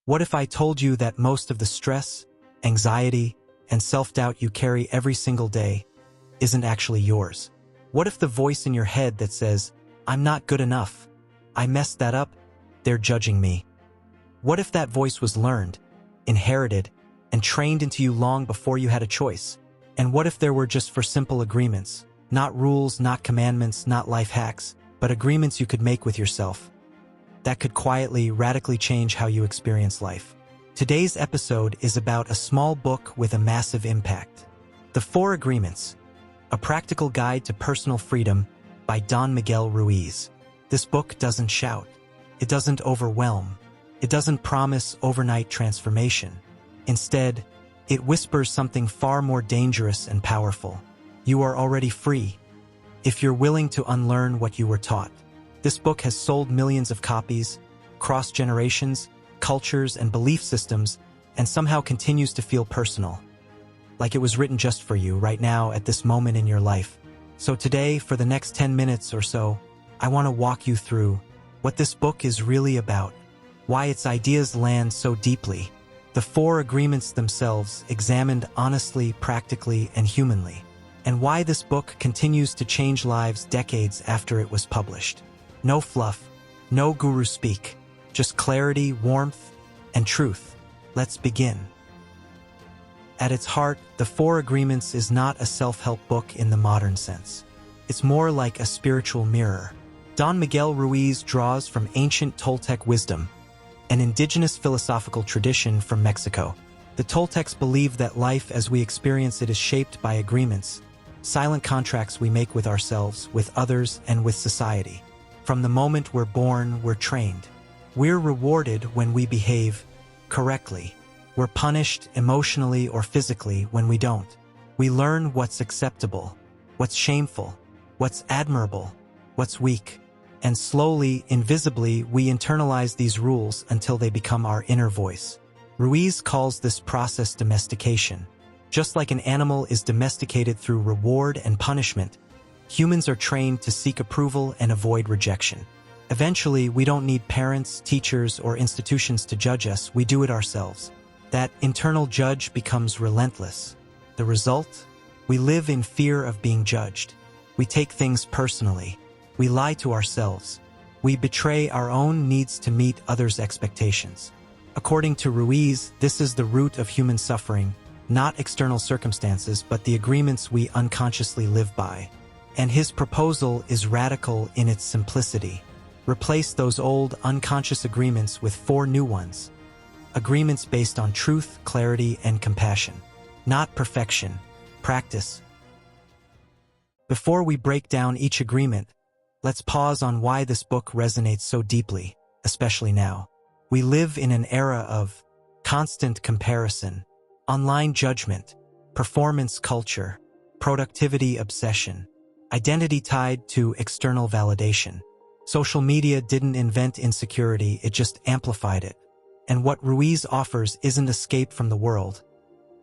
What if I told you that most of the stress, anxiety, and self-doubt you carry every single day isn't actually yours? What if the voice in your head that says, "I'm not good enough, I messed that up, they're judging me"? What if that voice was learned, inherited, and trained into you long before you had a choice? And what if there were just for simple agreements, not rules, not commandments, not life hacks, but agreements you could make with yourself that could quietly, radically change how you experience life? Today's episode is about a small book with a massive impact. The Four Agreements, a practical guide to personal freedom by Don Miguel Ruiz. This book doesn't shout. It doesn't overwhelm. It doesn't promise overnight transformation. Instead, it whispers something far more dangerous and powerful. You are already free, if you're willing to unlearn what you were taught. This book has sold millions of copies, crossed generations, cultures, and belief systems, and somehow continues to feel personal. Like it was written just for you right now at this moment in your life. So today, for the next 10 minutes or so, I want to walk you through what this book is really about, why its ideas land so deeply, the Four Agreements themselves examined honestly, practically, and humanly, and why this book continues to change lives decades after it was published. No fluff, no guru speak, just clarity, warmth, and truth. Let's begin. At its heart, The Four Agreements is not a self-help book in the modern sense. It's more like a spiritual mirror. Don Miguel Ruiz draws from ancient Toltec wisdom, an indigenous philosophical tradition from Mexico. The Toltecs believed that life as we experience it is shaped by agreements, silent contracts we make with ourselves, with others, and with society. From the moment we're born, we're trained. We're rewarded when we behave correctly. We're punished emotionally or physically when we don't. We learn what's acceptable, what's shameful, what's admirable, what's weak. And slowly, invisibly, we internalize these rules until they become our inner voice. Ruiz calls this process domestication. Just like an animal is domesticated through reward and punishment, humans are trained to seek approval and avoid rejection. Eventually, we don't need parents, teachers, or institutions to judge us, we do it ourselves. That internal judge becomes relentless. The result? We live in fear of being judged. We take things personally. We lie to ourselves. We betray our own needs to meet others' expectations. According to Ruiz, this is the root of human suffering, not external circumstances, but the agreements we unconsciously live by. And his proposal is radical in its simplicity. Replace those old, unconscious agreements with four new ones. Agreements based on truth, clarity, and compassion. Not perfection, practice. Before we break down each agreement, let's pause on why this book resonates so deeply, especially now. We live in an era of constant comparison, online judgment, performance culture, productivity obsession, identity tied to external validation. Social media didn't invent insecurity, it just amplified it. And what Ruiz offers isn't escape from the world,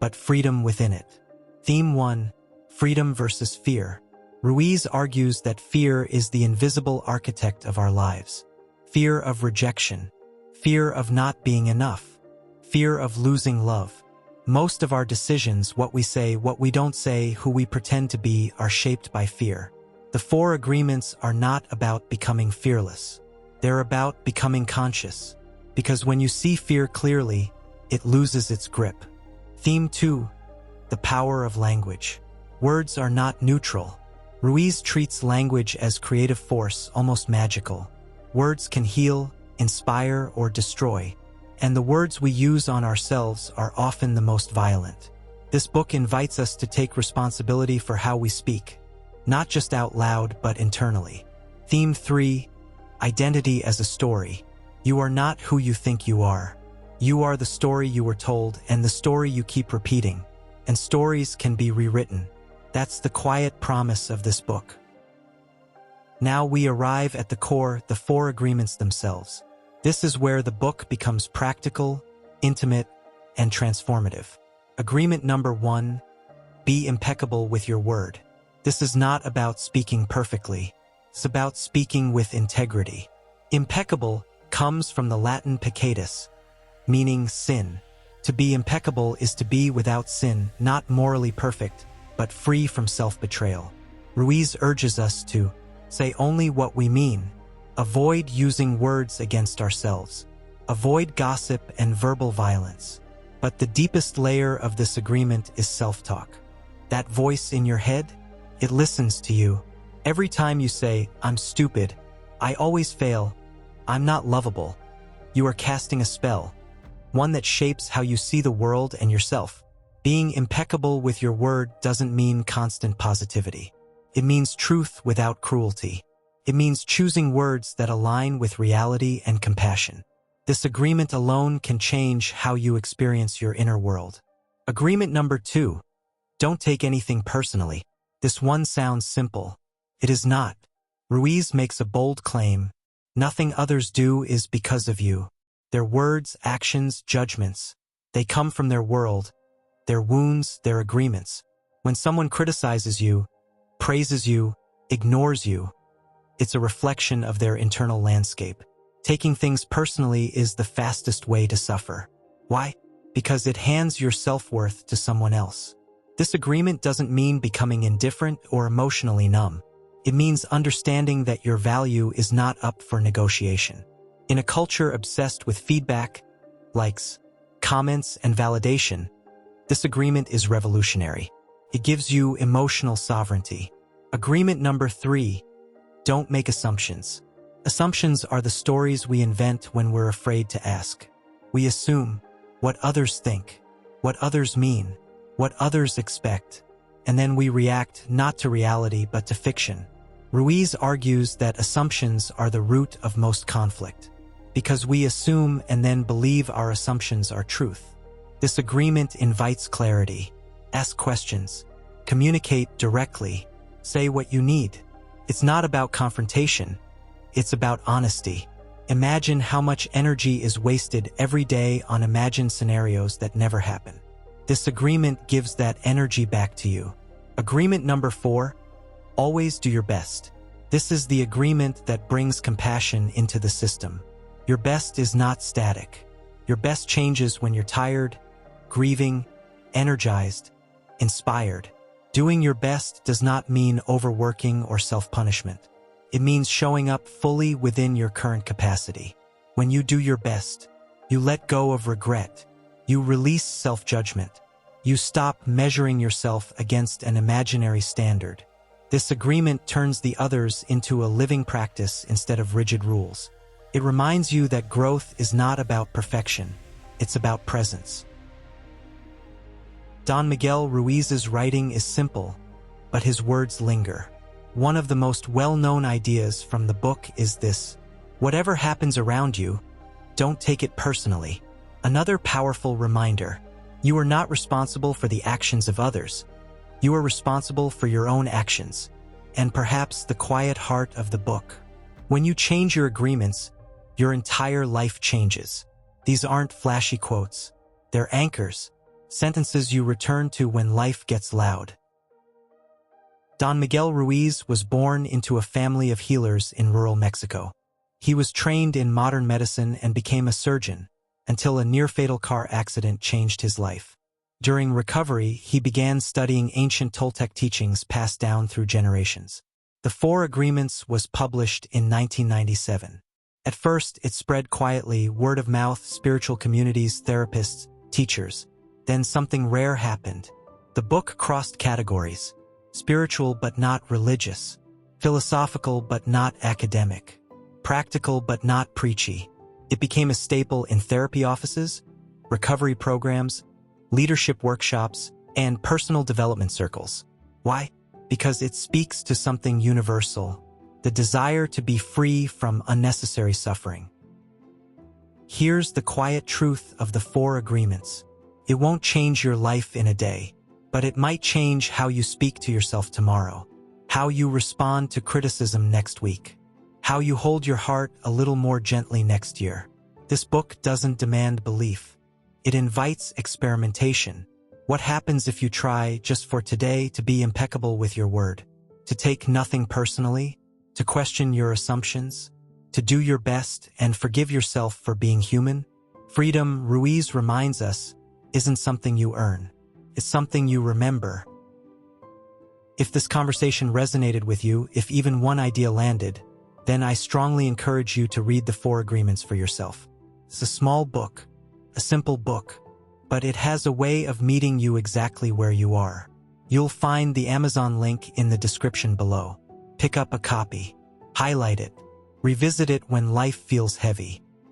but freedom within it. Theme 1, Freedom versus Fear. Ruiz argues that fear is the invisible architect of our lives. Fear of rejection, fear of not being enough, fear of losing love. Most of our decisions, what we say, what we don't say, who we pretend to be, are shaped by fear. The Four Agreements are not about becoming fearless. They're about becoming conscious. Because when you see fear clearly, it loses its grip. Theme 2, The Power of Language. Words are not neutral. Ruiz treats language as creative force, almost magical. Words can heal, inspire, or destroy. And the words we use on ourselves are often the most violent. This book invites us to take responsibility for how we speak, not just out loud, but internally. Theme 3, Identity as a Story. You are not who you think you are. You are the story you were told and the story you keep repeating. And stories can be rewritten. That's the quiet promise of this book. Now we arrive at the core, the Four Agreements themselves. This is where the book becomes practical, intimate, and transformative. Agreement number 1, be impeccable with your word. This is not about speaking perfectly. It's about speaking with integrity. Impeccable comes from the Latin peccatus, meaning sin. To be impeccable is to be without sin, not morally perfect, but free from self-betrayal. Ruiz urges us to say only what we mean, avoid using words against ourselves, avoid gossip and verbal violence. But the deepest layer of this agreement is self-talk. That voice in your head, it listens to you. Every time you say, "I'm stupid," "I always fail," "I'm not lovable," you are casting a spell, one that shapes how you see the world and yourself. Being impeccable with your word doesn't mean constant positivity. It means truth without cruelty. It means choosing words that align with reality and compassion. This agreement alone can change how you experience your inner world. Agreement number 2. Don't take anything personally. This one sounds simple. It is not. Ruiz makes a bold claim. Nothing others do is because of you. Their words, actions, judgments, they come from their world, their wounds, their agreements. When someone criticizes you, praises you, ignores you, it's a reflection of their internal landscape. Taking things personally is the fastest way to suffer. Why? Because it hands your self-worth to someone else. This agreement doesn't mean becoming indifferent or emotionally numb. It means understanding that your value is not up for negotiation. In a culture obsessed with feedback, likes, comments, and validation, this agreement is revolutionary. It gives you emotional sovereignty. Agreement number 3. Don't make assumptions. Assumptions are the stories we invent when we're afraid to ask. We assume what others think, what others mean, what others expect, and then we react not to reality but to fiction. Ruiz argues that assumptions are the root of most conflict, because we assume and then believe our assumptions are truth. This agreement invites clarity. Ask questions. Communicate directly. Say what you need. It's not about confrontation. It's about honesty. Imagine how much energy is wasted every day on imagined scenarios that never happen. This agreement gives that energy back to you. Agreement number 4. Always do your best. This is the agreement that brings compassion into the system. Your best is not static. Your best changes when you're tired, grieving, energized, inspired. Doing your best does not mean overworking or self-punishment. It means showing up fully within your current capacity. When you do your best, you let go of regret. You release self-judgment. You stop measuring yourself against an imaginary standard. This agreement turns the others into a living practice instead of rigid rules. It reminds you that growth is not about perfection. It's about presence. Don Miguel Ruiz's writing is simple, but his words linger. One of the most well-known ideas from the book is this: whatever happens around you, don't take it personally. Another powerful reminder: you are not responsible for the actions of others. You are responsible for your own actions, and perhaps the quiet heart of the book. When you change your agreements, your entire life changes. These aren't flashy quotes. They're anchors, sentences you return to when life gets loud. Don Miguel Ruiz was born into a family of healers in rural Mexico. He was trained in modern medicine and became a surgeon, until a near-fatal car accident changed his life. During recovery, he began studying ancient Toltec teachings passed down through generations. The Four Agreements was published in 1997. At first, it spread quietly, word of mouth, spiritual communities, therapists, teachers. Then something rare happened. The book crossed categories: spiritual but not religious, philosophical but not academic, practical but not preachy. It became a staple in therapy offices, recovery programs, leadership workshops, and personal development circles. Why? Because it speaks to something universal: the desire to be free from unnecessary suffering. Here's the quiet truth of the Four Agreements. It won't change your life in a day, but it might change how you speak to yourself tomorrow, how you respond to criticism next week, how you hold your heart a little more gently next year. This book doesn't demand belief. It invites experimentation. What happens if you try, just for today, to be impeccable with your word, to take nothing personally, to question your assumptions, to do your best and forgive yourself for being human, Freedom, Ruiz reminds us, isn't something you earn. It's something you remember. If this conversation resonated with you, if even one idea landed, then I strongly encourage you to read the 4 Agreements for yourself. It's a small book, a simple book, but it has a way of meeting you exactly where you are. You'll find the Amazon link in the description below. Pick up a copy, highlight it, revisit it when life feels heavy,